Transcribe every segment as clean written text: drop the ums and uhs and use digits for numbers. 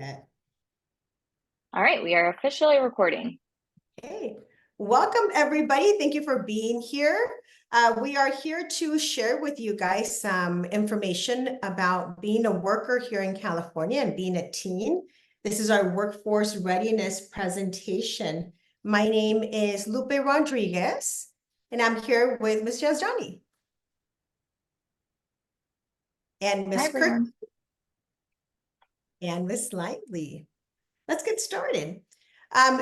Okay. All right, we are officially recording. Hey, welcome everybody. Thank you for being here. We are here to share with you guys some information about being a worker here in California and being a teen. This is our workforce readiness presentation. My name is Lupe Rodriguez, and I'm here with Ms. Yazdani and Hi, Ms. Kirk everyone. and Ms. Lively. Let's get started.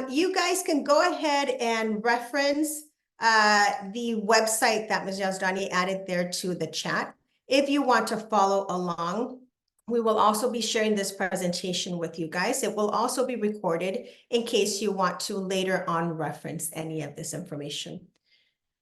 You guys can go ahead and reference the website that Ms. Yazdani added there to the chat. If you want to follow along, we will also be sharing this presentation with you guys. It will also be recorded in case you want to later on reference any of this information.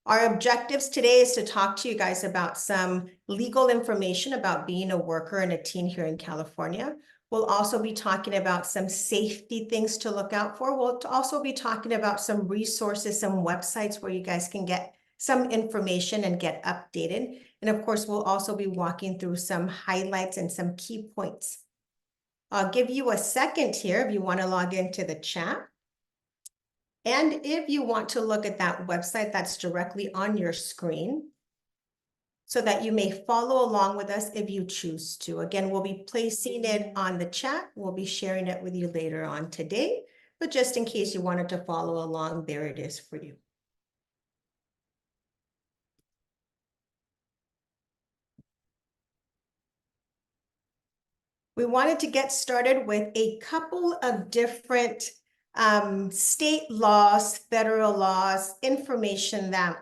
Our objectives today is to talk to you guys about some legal information about being a worker and a teen here in California. We'll also be talking about some safety things to look out for. We'll also be talking about some resources, some websites where you guys can get some information and get updated. And of course, we'll also be walking through some highlights and some key points. I'll give you a second here if you want to log into the chat. And if you want to look at that website that's directly on your screen, so that you may follow along with us if you choose to. Again, we'll be placing it on the chat. We'll be sharing it with you later on today, but just in case you wanted to follow along, there it is for you. We wanted to get started with a couple of different state laws, federal laws, information that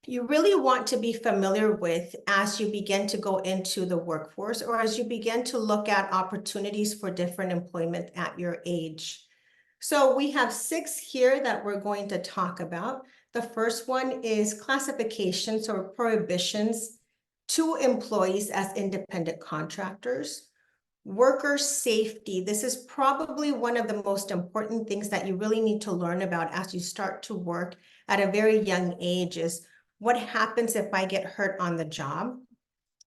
you really want to be familiar with as you begin to go into the workforce or as you begin to look at opportunities for different employment at your age. So we have 6 here that we're going to talk about. The first one is classifications or prohibitions to employees as independent contractors. Worker safety. This is probably one of the most important things that you really need to learn about as you start to work at a very young age is what happens if I get hurt on the job?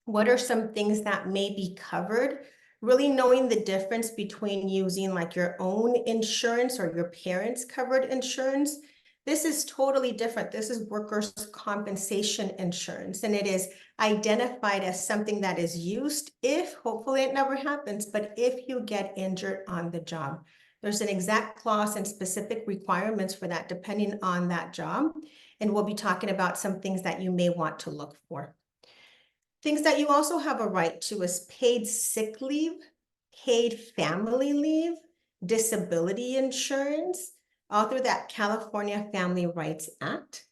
What are some things that may be covered? Really knowing the difference between using like your own insurance or your parents' covered insurance. This is totally different. This is workers' compensation insurance, and it is identified as something that is used if, hopefully it never happens, but if you get injured on the job. There's an exact clause and specific requirements for that depending on that job. And we'll be talking about some things that you may want to look for. Things that you also have a right to is paid sick leave, paid family leave, disability insurance, all through that California Family Rights Act.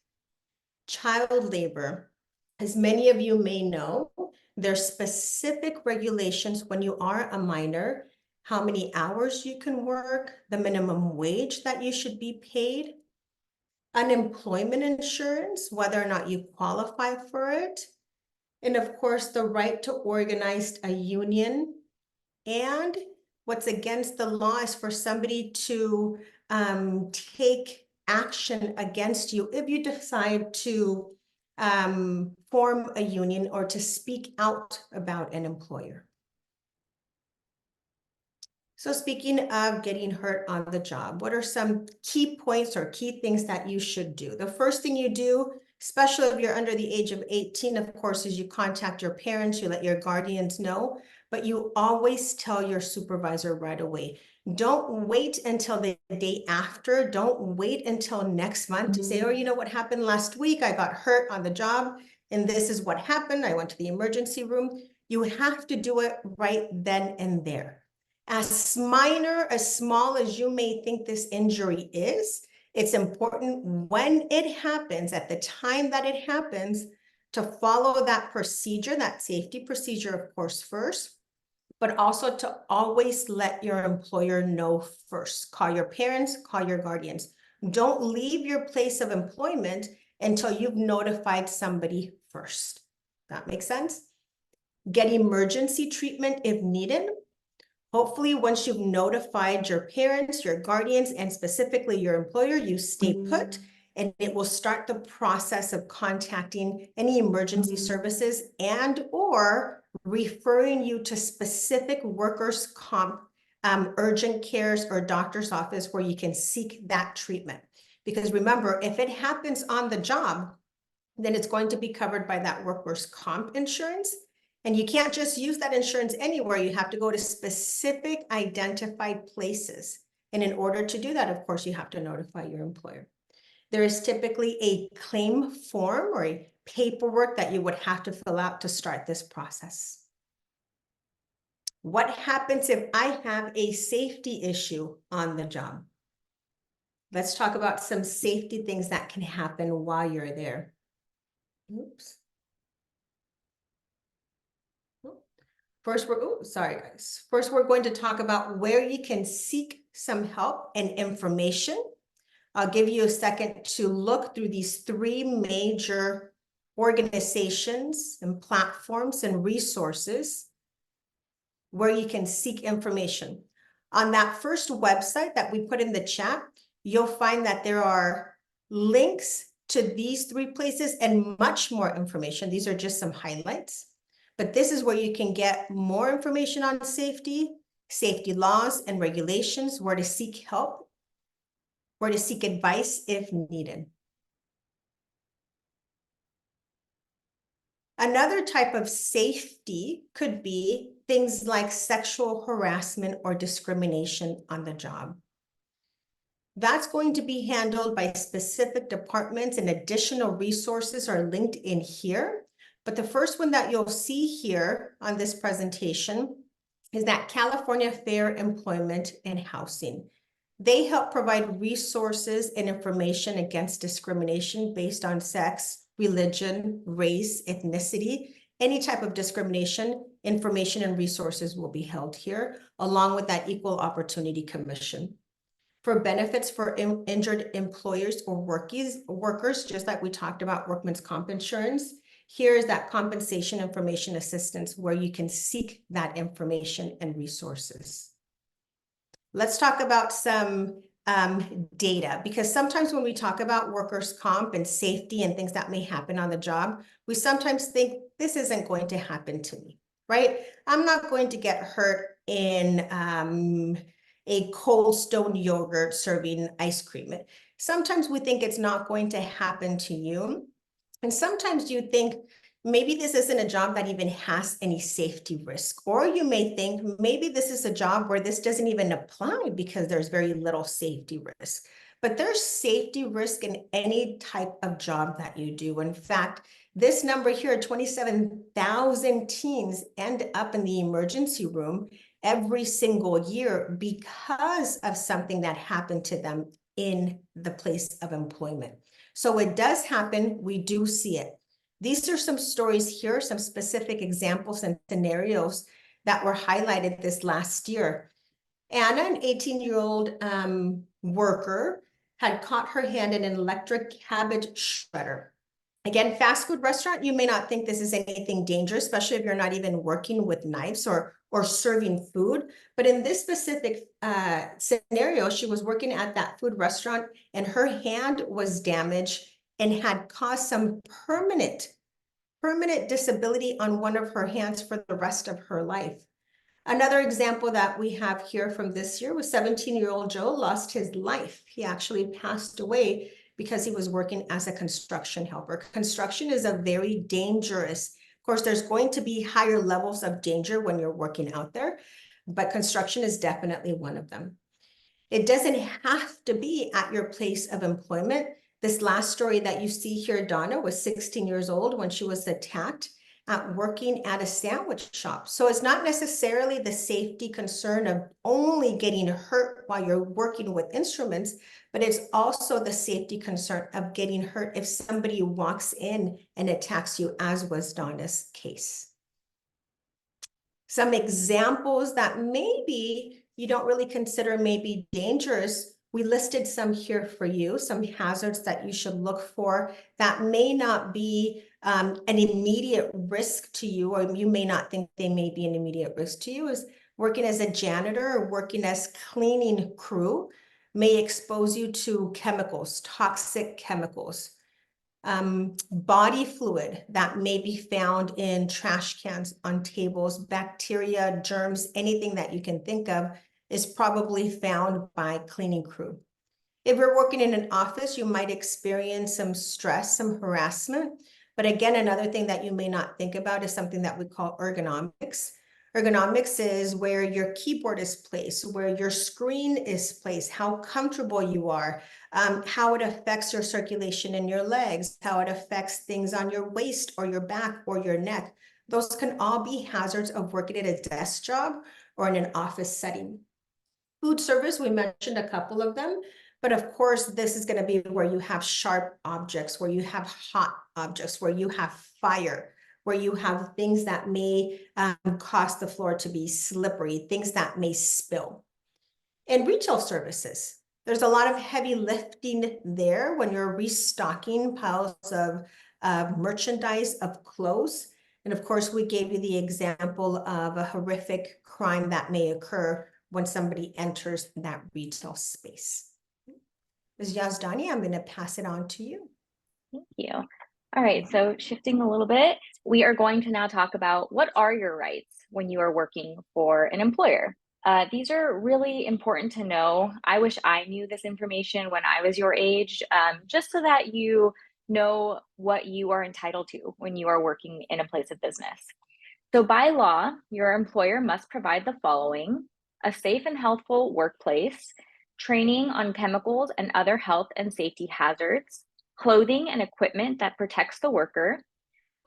Child labor. As many of you may know, there's specific regulations when you are a minor, how many hours you can work, the minimum wage that you should be paid, unemployment insurance, whether or not you qualify for it, and of course, the right to organize a union. And what's against the law is for somebody to take action against you if you decide to form a union or to speak out about an employer. So speaking of getting hurt on the job, what are some key points or key things that you should do? The first thing you do, especially if you're under the age of 18, of course, is you contact your parents, you let your guardians know, but you always tell your supervisor right away. Don't wait until the day after. Don't wait until next month to say, oh, you know what happened last week? I got hurt on the job and this is what happened. I went to the emergency room. You have to do it right then and there. As minor, as small as you may think this injury is, it's important when it happens, at the time that it happens, to follow that procedure, that safety procedure, of course, first, but also to always let your employer know first. Call your parents, call your guardians. Don't leave your place of employment until you've notified somebody first. That makes sense? Get emergency treatment if needed. Hopefully, once you've notified your parents, your guardians, and specifically your employer, you stay put, and it will start the process of contacting any emergency services and or referring you to specific workers' comp urgent cares or doctor's office where you can seek that treatment. Because remember, if it happens on the job, then it's going to be covered by that workers' comp insurance. And you can't just use that insurance anywhere. You have to go to specific identified places. And in order to do that, of course, you have to notify your employer. There is typically a claim form or a paperwork that you would have to fill out to start this process. What happens if I have a safety issue on the job? Let's talk about some safety things that can happen while you're there. Oops. First, sorry guys. First, we're going to talk about where you can seek some help and information. I'll give you a second to look through these three major organizations and platforms and resources where you can seek information. On that first website that we put in the chat, you'll find that there are links to these three places and much more information. These are just some highlights. But this is where you can get more information on safety, safety laws and regulations, where to seek help, where to seek advice if needed. Another type of safety could be things like sexual harassment or discrimination on the job. That's going to be handled by specific departments, and additional resources are linked in here. But the first one that you'll see here on this presentation is that California Fair Employment and Housing. They help provide resources and information against discrimination based on sex, religion, race, ethnicity. Any type of discrimination, information and resources will be held here, along with that Equal Opportunity Commission. For benefits for injured employers or workers, just like we talked about workman's comp insurance, here is that compensation information assistance where you can seek that information and resources. Let's talk about some data, because sometimes when we talk about workers' comp and safety and things that may happen on the job, we sometimes think this isn't going to happen to me, right? I'm not going to get hurt in a Cold Stone yogurt serving ice cream. Sometimes we think it's not going to happen to you. And sometimes you think, maybe this isn't a job that even has any safety risk. Or you may think, maybe this is a job where this doesn't even apply because there's very little safety risk. But there's safety risk in any type of job that you do. In fact, this number here, 27,000 teens end up in the emergency room every single year because of something that happened to them in the place of employment. So it does happen. We do see it. These are some stories here, some specific examples and scenarios that were highlighted this last year. Anna, an 18-year-old worker, had caught her hand in an electric cabbage shredder. Again, fast food restaurant, you may not think this is anything dangerous, especially if you're not even working with knives or serving food. But in this specific scenario, she was working at that food restaurant and her hand was damaged and had caused some permanent disability on one of her hands for the rest of her life. Another example that we have here from this year was 17-year-old Joe lost his life. He actually passed away because he was working as a construction helper. Construction is a very dangerous. Of course, there's going to be higher levels of danger when you're working out there, but construction is definitely one of them. It doesn't have to be at your place of employment. This last story that you see here, Donna was 16 years old when she was attacked at working at a sandwich shop. So it's not necessarily the safety concern of only getting hurt while you're working with instruments, but it's also the safety concern of getting hurt if somebody walks in and attacks you, as was Donna's case. Some examples that maybe you don't really consider maybe dangerous. We listed some here for you, some hazards that you should look for that may not be an immediate risk to you, or you may not think they may be an immediate risk to you, is working as a janitor or working as cleaning crew may expose you to chemicals, toxic chemicals. Body fluid that may be found in trash cans, on tables, bacteria, germs, anything that you can think of is probably found by cleaning crew. If you're working in an office, you might experience some stress, some harassment. But again, another thing that you may not think about is something that we call ergonomics. Ergonomics is where your keyboard is placed, where your screen is placed, how comfortable you are, how it affects your circulation in your legs, how it affects things on your waist or your back or your neck. Those can all be hazards of working at a desk job or in an office setting. Food service, we mentioned a couple of them, but of course, this is going to be where you have sharp objects, where you have hot objects, where you have fire, where you have things that may cause the floor to be slippery, things that may spill. In retail services, there's a lot of heavy lifting there when you're restocking piles of merchandise, of clothes. And of course, we gave you the example of a horrific crime that may occur when somebody enters that retail space. Ms. Yazdani, I'm going to pass it on to you. Thank you. All right, so shifting a little bit, we are going to now talk about what are your rights when you are working for an employer. These are really important to know. I wish I knew this information when I was your age, just so that you know what you are entitled to when you are working in a place of business. So by law, your employer must provide the following: a safe and healthful workplace, training on chemicals and other health and safety hazards, clothing and equipment that protects the worker.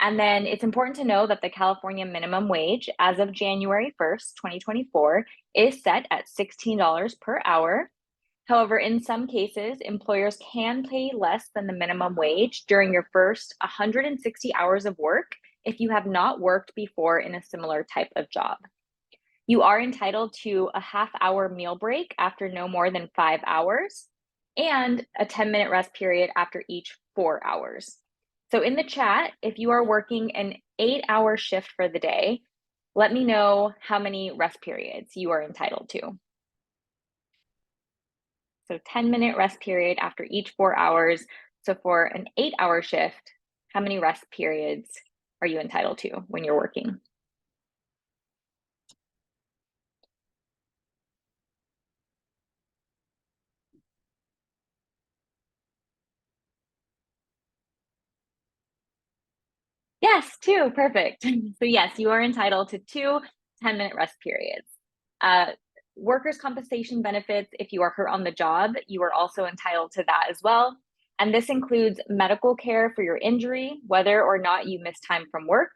And then it's important to know that the California minimum wage as of January 1st, 2024 is set at $16 per hour. However, in some cases, employers can pay less than the minimum wage during your first 160 hours of work if you have not worked before in a similar type of job. You are entitled to a half-hour meal break after no more than 5 hours and a 10-minute rest period after each 4 hours. So in the chat, if you are working an 8-hour shift for the day, let me know how many rest periods you are entitled to. So 10-minute rest period after each 4 hours. So for an 8-hour shift, how many rest periods are you entitled to when you're working? Yes, 2, perfect. So yes, you are entitled to 2 10-minute rest periods. Workers' compensation benefits, if you are hurt on the job, you are also entitled to that as well. And this includes medical care for your injury, whether or not you miss time from work,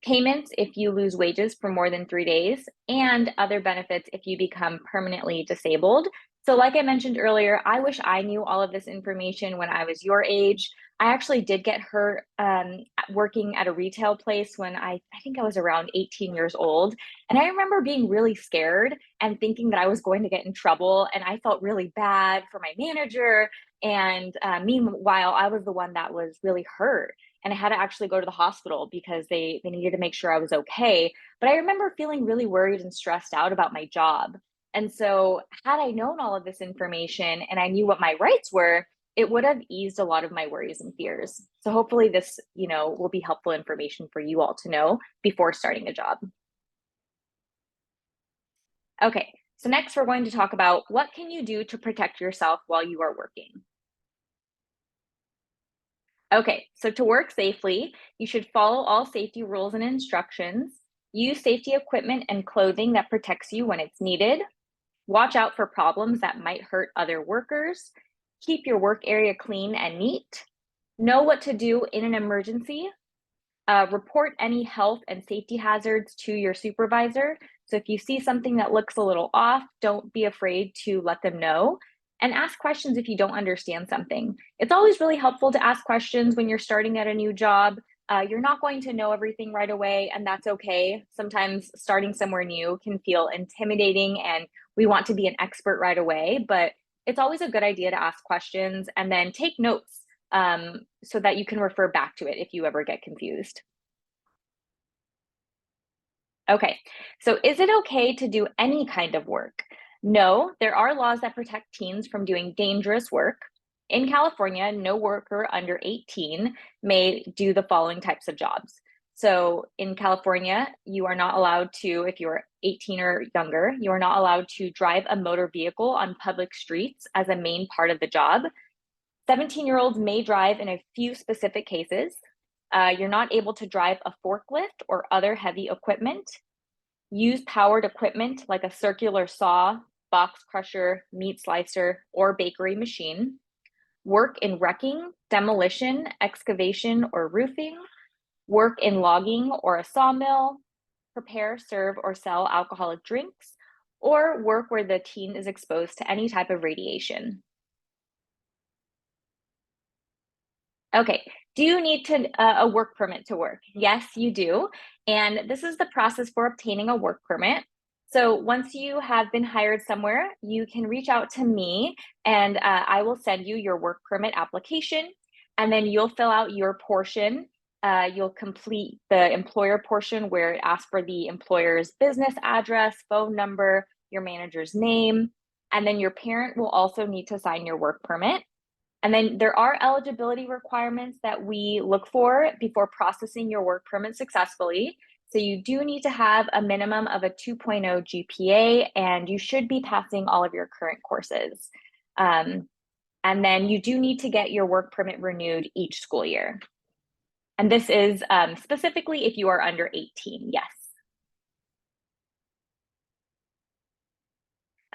payments if you lose wages for more than 3 days, and other benefits if you become permanently disabled. So like I mentioned earlier, I wish I knew all of this information when I was your age. I actually did get hurt working at a retail place when I think I was around 18 years old. And I remember being really scared and thinking that I was going to get in trouble. And I felt really bad for my manager. And meanwhile, I was the one that was really hurt. And I had to actually go to the hospital because they needed to make sure I was okay. But I remember feeling really worried and stressed out about my job. And so had I known all of this information and I knew what my rights were, it would have eased a lot of my worries and fears. So hopefully this, will be helpful information for you all to know before starting a job. Okay, so next we're going to talk about what can you do to protect yourself while you are working. Okay, so to work safely, you should follow all safety rules and instructions, use safety equipment and clothing that protects you when it's needed, watch out for problems that might hurt other workers, keep your work area clean and neat, know what to do in an emergency, report any health and safety hazards to your supervisor. So if you see something that looks a little off, don't be afraid to let them know, and ask questions if you don't understand something. It's always really helpful to ask questions when you're starting at a new job. You're not going to know everything right away, and that's okay. Sometimes starting somewhere new can feel intimidating and we want to be an expert right away, but it's always a good idea to ask questions and then take notes so that you can refer back to it if you ever get confused. Okay, so is it okay to do any kind of work? No, there are laws that protect teens from doing dangerous work. In California, no worker under 18 may do the following types of jobs. So in California, you are not allowed to, if you're 18 or younger, you are not allowed to drive a motor vehicle on public streets as a main part of the job. 17-year-olds may drive in a few specific cases. You're not able to drive a forklift or other heavy equipment, use powered equipment like a circular saw, box crusher, meat slicer, or bakery machine, work in wrecking, demolition, excavation, or roofing, work in logging or a sawmill, prepare, serve, or sell alcoholic drinks, or work where the teen is exposed to any type of radiation. Okay, do you need a work permit to work? Yes, you do. And this is the process for obtaining a work permit. So once you have been hired somewhere, you can reach out to me and I will send you your work permit application. And then you'll fill out your portion. You'll complete the employer portion where it asks for the employer's business address, phone number, your manager's name. And then your parent will also need to sign your work permit. And then there are eligibility requirements that we look for before processing your work permit successfully. So you do need to have a minimum of a 2.0 GPA, and you should be passing all of your current courses. And then you do need to get your work permit renewed each school year. And this is specifically if you are under 18, yes.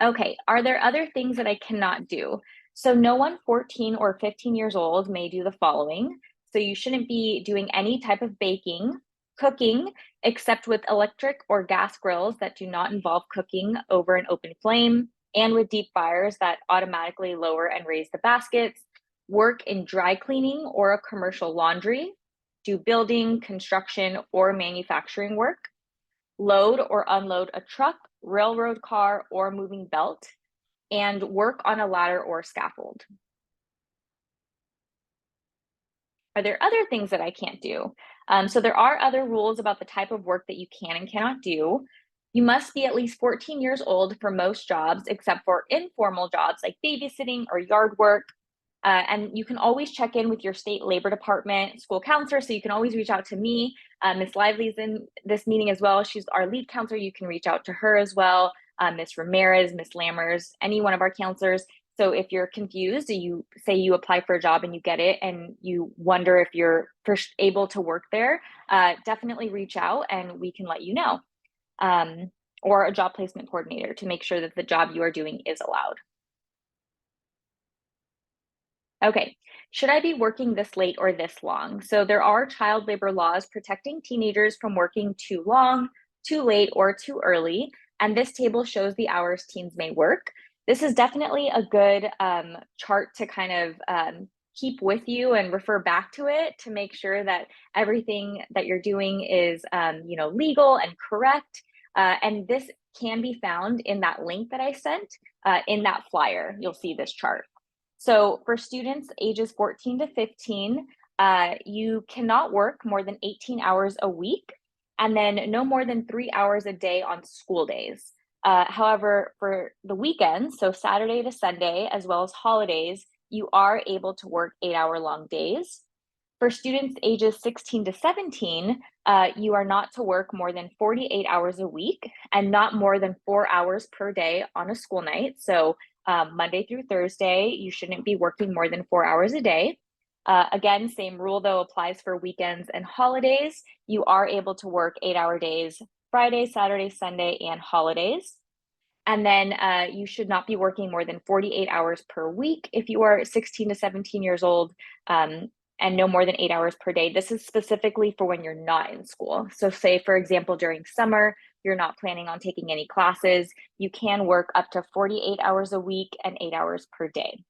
Okay, are there other things that I cannot do? So no one 14 or 15 years old may do the following. So you shouldn't be doing any type of baking, cooking, except with electric or gas grills that do not involve cooking over an open flame, and with deep fryers that automatically lower and raise the baskets, work in dry cleaning or a commercial laundry, do building, construction, or manufacturing work, load or unload a truck, railroad car, or moving belt, and work on a ladder or scaffold. Are there other things that I can't do? So there are other rules about the type of work that you can and cannot do. You must be at least 14 years old for most jobs, except for informal jobs like babysitting or yard work. And you can always check in with your state labor department, school counselor. So you can always reach out to me. Miss Lively's in this meeting as well. She's our lead counselor. You can reach out to her as well. Miss Ramirez, Miss Lammers, any one of our counselors. So if you're confused, you say you apply for a job and you get it and you wonder if you're able to work there, definitely reach out and we can let you know. Or a job placement coordinator to make sure that the job you are doing is allowed. Okay, should I be working this late or this long? So there are child labor laws protecting teenagers from working too long, too late, or too early. And this table shows the hours teens may work. This is definitely a good chart to kind of keep with you and refer back to it to make sure that everything that you're doing is legal and correct. And this can be found in that link that I sent in that flyer. You'll see this chart. So for students ages 14 to 15, you cannot work more than 18 hours a week and then no more than 3 hours a day on school days. However, for the weekends, so Saturday to Sunday, as well as holidays, you are able to work 8-hour long days. For students ages 16 to 17, you are not to work more than 48 hours a week and not more than 4 hours per day on a school night. So Monday through Thursday, you shouldn't be working more than 4 hours a day. Again, same rule though applies for weekends and holidays. You are able to work 8-hour days Friday, Saturday, Sunday, and holidays. And then you should not be working more than 48 hours per week if you are 16 to 17 years old, and no more than 8 hours per day. This is specifically for when you're not in school. So say, for example, during summer, you're not planning on taking any classes, you can work up to 48 hours a week and 8 hours per day.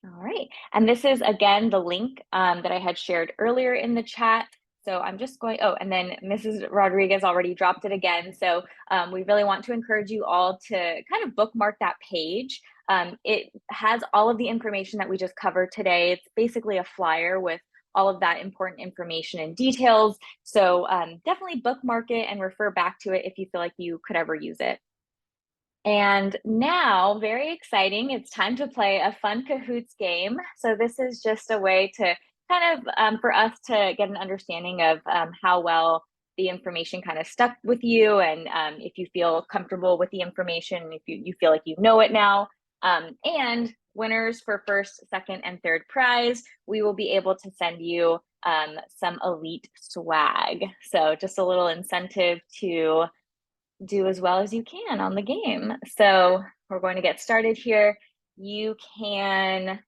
All right, and this is again the link that I had shared earlier in the chat. So I'm just going, oh, and then Mrs. Rodriguez already dropped it again. So we really want to encourage you all to kind of bookmark that page. It has all of the information that we just covered today. It's basically a flyer with all of that important information and details. So definitely bookmark it and refer back to it if you feel like you could ever use it. And now, very exciting, it's time to play a fun Kahoots game. So this is just a way to kind of for us to get an understanding of how well the information kind of stuck with you, and if you feel comfortable with the information, if you feel like you know it now. And winners for first, second, and third prize, we will be able to send you some elite swag. So just a little incentive to do as well as you can on the game. So we're going to get started here. You can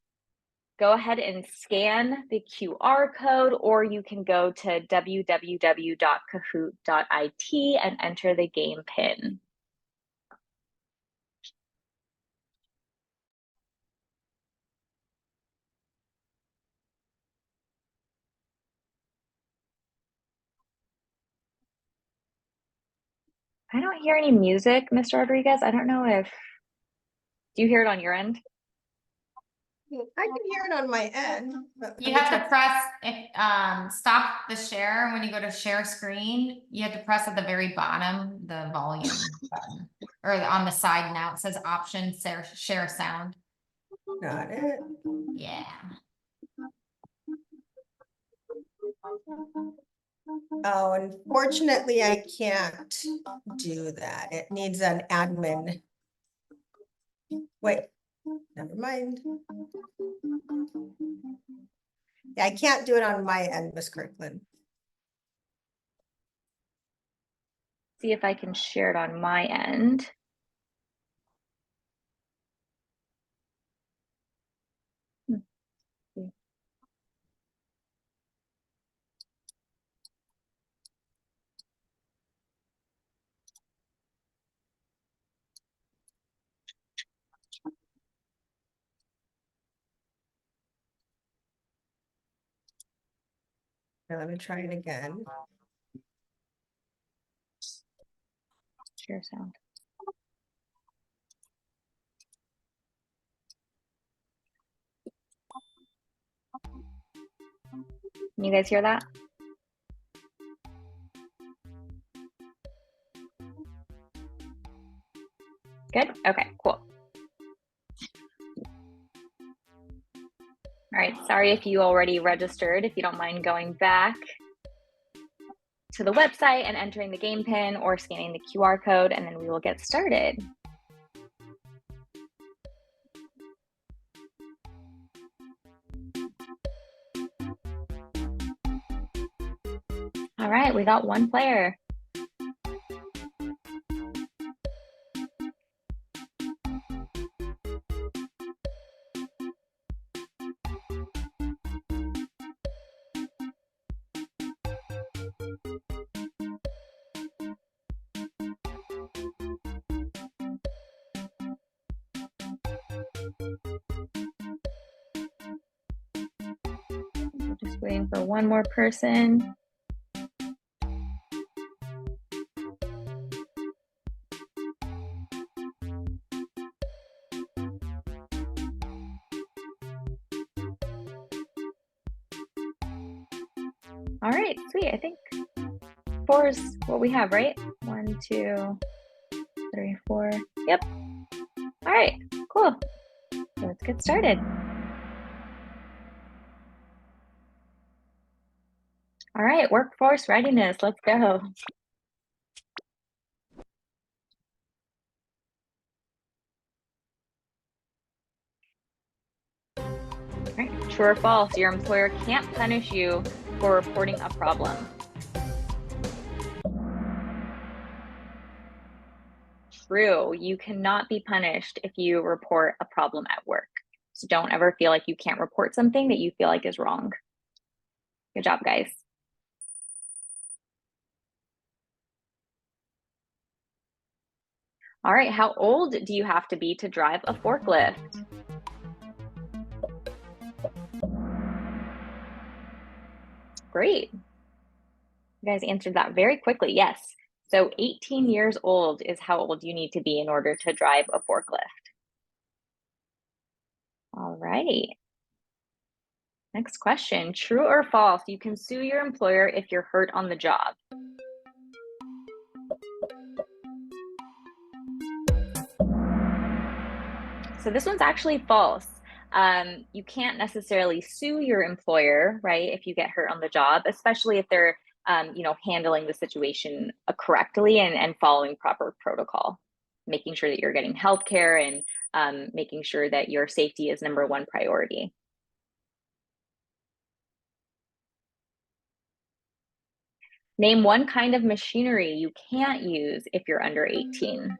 go ahead and scan the QR code, or you can go to www.kahoot.it and enter the game pin. I don't hear any music, Mr. Rodriguez. I don't know if, do you hear it on your end? I can hear it on my end. You have to press stop the share when you go to share screen. You have to press at the very bottom the volume button, or on the side now it says option share sound. Got it. Yeah. Oh, unfortunately, I can't do that. It needs an admin. Wait, never mind. Yeah, I can't do it on my end, Miss Kirkland. See if I can share it on my end. Now let me try it again. Share sound. Can you guys hear that? Good? Okay, cool. All right, sorry if you already registered. If you don't mind going back to the website and entering the game pin or scanning the QR code, and then we will get started. All right, we got one player. We're just waiting for one more person. All right, sweet. I think 4 is what we have, right? 1, 2, 3, 4. Yep. All right, cool. Let's get started. All right, workforce readiness. Let's go. All right, true or false? Your employer can't punish you for reporting a problem. True, you cannot be punished if you report a problem at work. So don't ever feel like you can't report something that you feel like is wrong. Good job, guys. All right, how old do you have to be to drive a forklift? Great. You guys answered that very quickly. Yes. So 18 years old is how old you need to be in order to drive a forklift. All right. Next question, true or false? You can sue your employer if you're hurt on the job. So this one's actually false. You can't necessarily sue your employer, right, if you get hurt on the job, especially if they're handling the situation correctly and following proper protocol, making sure that you're getting healthcare and making sure that your safety is #1 priority. Name one kind of machinery you can't use if you're under 18.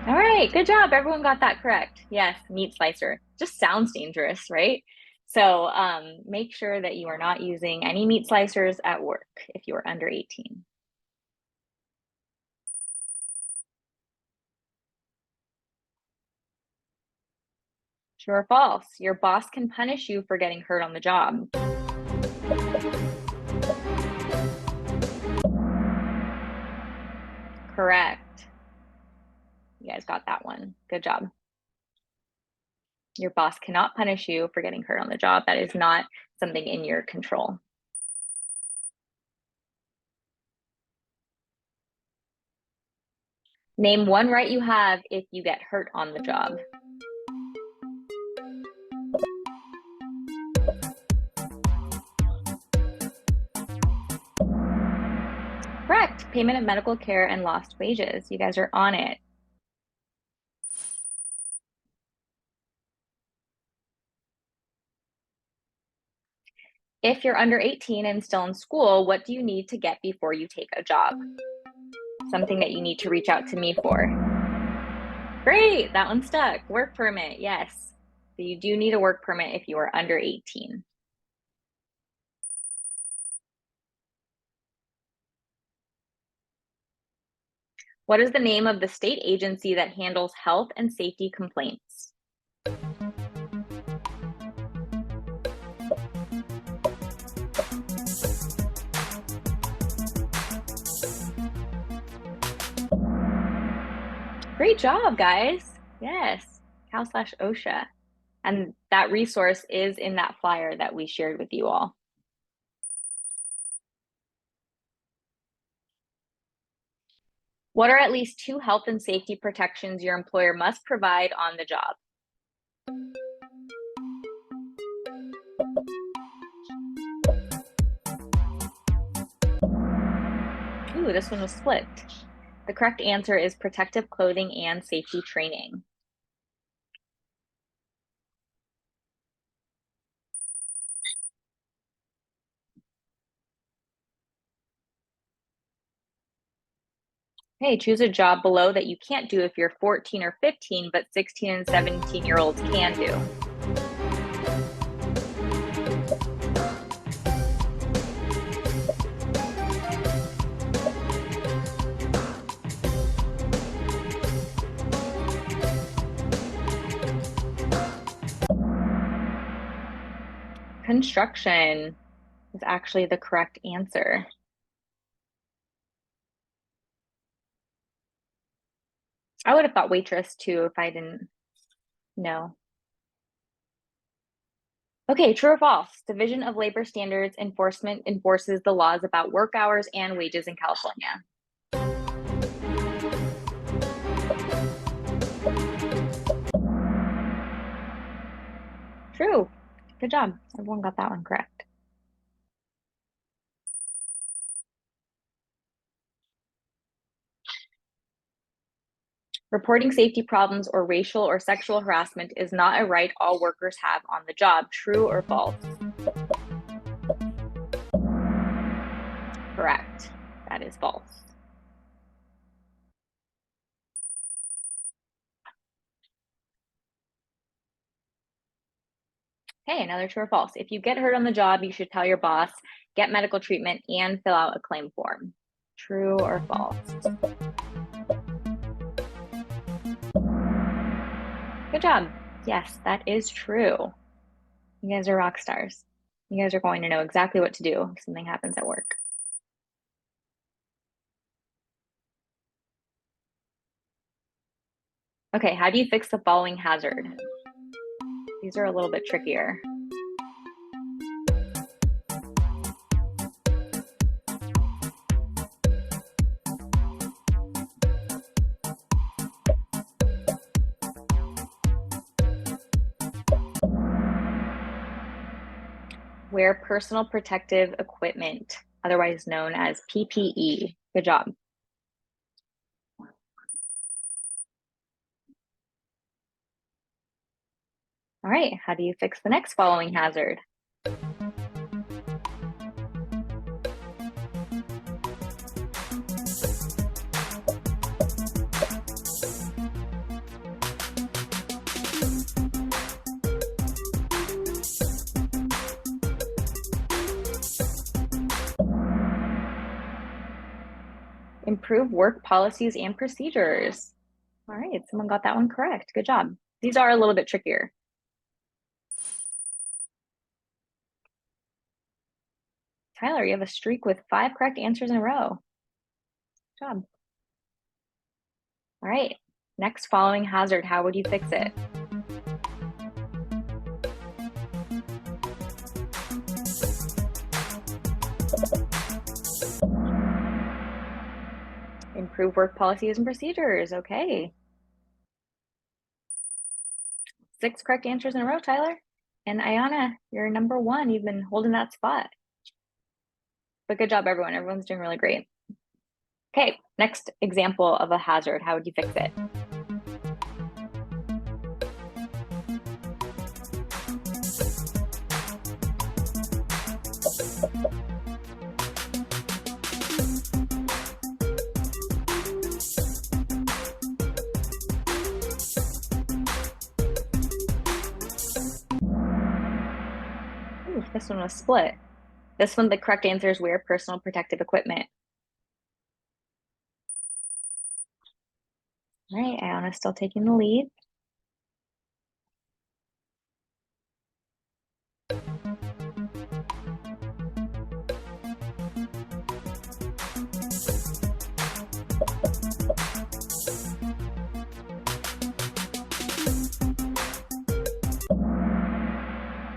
All right, good job. Everyone got that correct. Yes, meat slicer. Just sounds dangerous, right? So make sure that you are not using any meat slicers at work if you are under 18. True or false? Your boss can punish you for getting hurt on the job. Correct. You guys got that one. Good job. Your boss cannot punish you for getting hurt on the job. That is not something in your control. Name one right you have if you get hurt on the job. Correct. Payment of medical care and lost wages. You guys are on it. If you're under 18 and still in school, what do you need to get before you take a job? Something that you need to reach out to me for. Great, that one stuck. Work permit, yes. So you do need a work permit if you are under 18. What is the name of the state agency that handles health and safety complaints? Great job, guys. Yes, Cal/OSHA. And that resource is in that flyer that we shared with you all. What are at least 2 health and safety protections your employer must provide on the job? Ooh, this one was split. The correct answer is protective clothing and safety training. Hey, choose a job below that you can't do if you're 14 or 15, but 16 and 17-year-olds can do. Construction is actually the correct answer. I would have thought waitress too if I didn't know. Okay, true or false? Division of Labor Standards Enforcement enforces the laws about work hours and wages in California. True. Good job. Everyone got that one correct. Reporting safety problems or racial or sexual harassment is not a right all workers have on the job. True or false? Correct. That is false. Okay, another true or false. If you get hurt on the job, you should tell your boss, get medical treatment, and fill out a claim form. True or false? Good job. Yes, that is true. You guys are rock stars. You guys are going to know exactly what to do if something happens at work. Okay, how do you fix the following hazard? These are a little bit trickier. Wear personal protective equipment, otherwise known as PPE. Good job. All right, how do you fix the next following hazard? Improve work policies and procedures. All right, someone got that one correct. Good job. These are a little bit trickier. Tyler, you have a streak with 5 correct answers in a row. Good job. All right, next following hazard, how would you fix it? Improve work policies and procedures. Okay. 6 correct answers in a row, Tyler. And Ayana, you're number 1. You've been holding that spot. But good job, everyone. Everyone's doing really great. Okay, next example of a hazard. How would you fix it? Ooh, this one was split. This one, the correct answer is wear personal protective equipment. All right, Ayana's still taking the lead.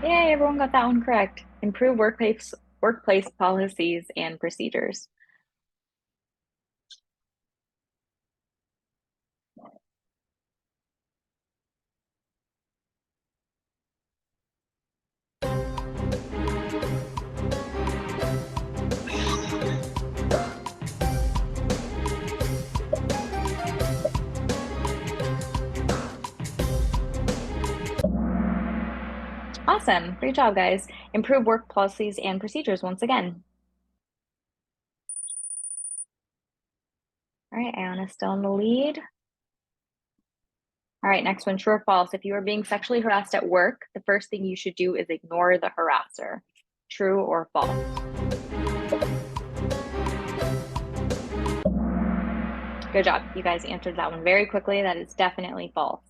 Yay, everyone got that one correct. Improve workplace policies and procedures. Awesome, great job, guys. Improve work policies and procedures once again. All right, Ayana's still in the lead. All right, next one, true or false. If you are being sexually harassed at work, the first thing you should do is ignore the harasser. True or false? Good job. You guys answered that one very quickly. That is definitely false.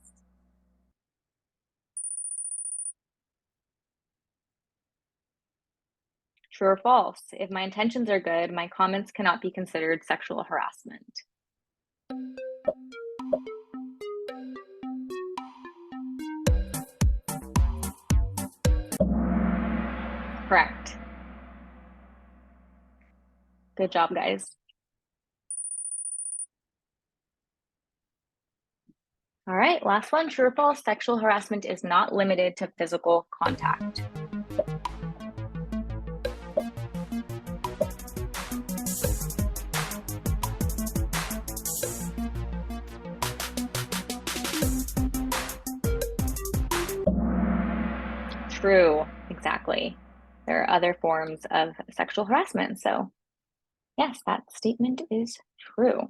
True or false? If my intentions are good, my comments cannot be considered sexual harassment. Correct. Good job, guys. All right, last one, true or false, sexual harassment is not limited to physical contact. True, exactly. There are other forms of sexual harassment. So yes, that statement is true.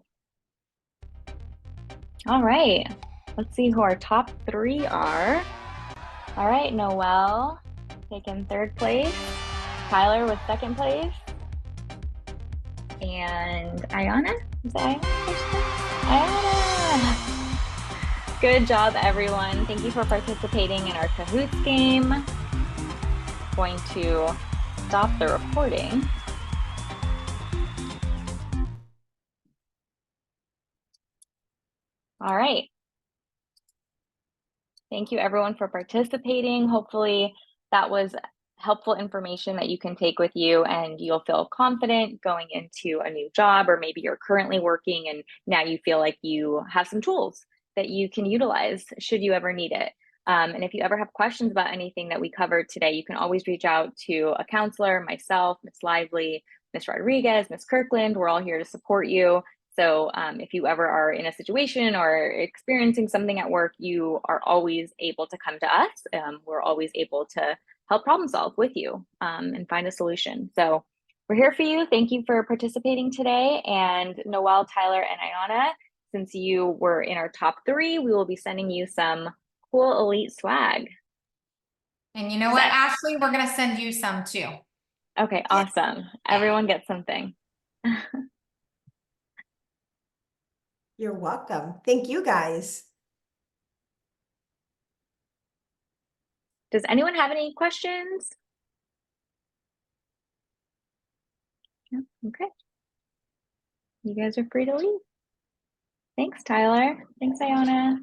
All right, let's see who our top 3 are. All right, Noelle taking 3rd place, Tyler with 2nd place, and Ayana, is that Ayana? Good job, everyone. Thank you for participating in our Cahoots game. Going to stop the recording. All right. Thank you, everyone, for participating. Hopefully that was helpful information that you can take with you and you'll feel confident going into a new job, or maybe you're currently working and now you feel like you have some tools that you can utilize should you ever need it. And if you ever have questions about anything that we covered today, you can always reach out to a counselor, myself, Ms. Lively, Ms. Rodriguez, Ms. Kirkland. We're all here to support you. So if you ever are in a situation or experiencing something at work, you are always able to come to us. We're always able to help problem solve with you and find a solution. So we're here for you. Thank you for participating today. And Noelle, Tyler, and Ayana, since you were in our top 3, we will be sending you some cool elite swag. And you know what, Ashley, we're gonna send you some too. Okay, awesome. Everyone gets something. You're welcome. Thank you, guys. Does anyone have any questions? No? Okay. You guys are free to leave. Thanks, Tyler. Thanks, Ayana.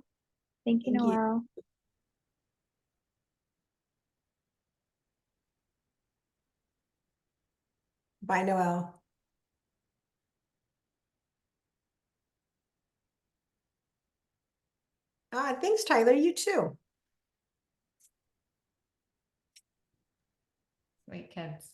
Thank you, Thank you. Noelle. Bye, Noelle. Thanks, Tyler. You too. Sweet kids.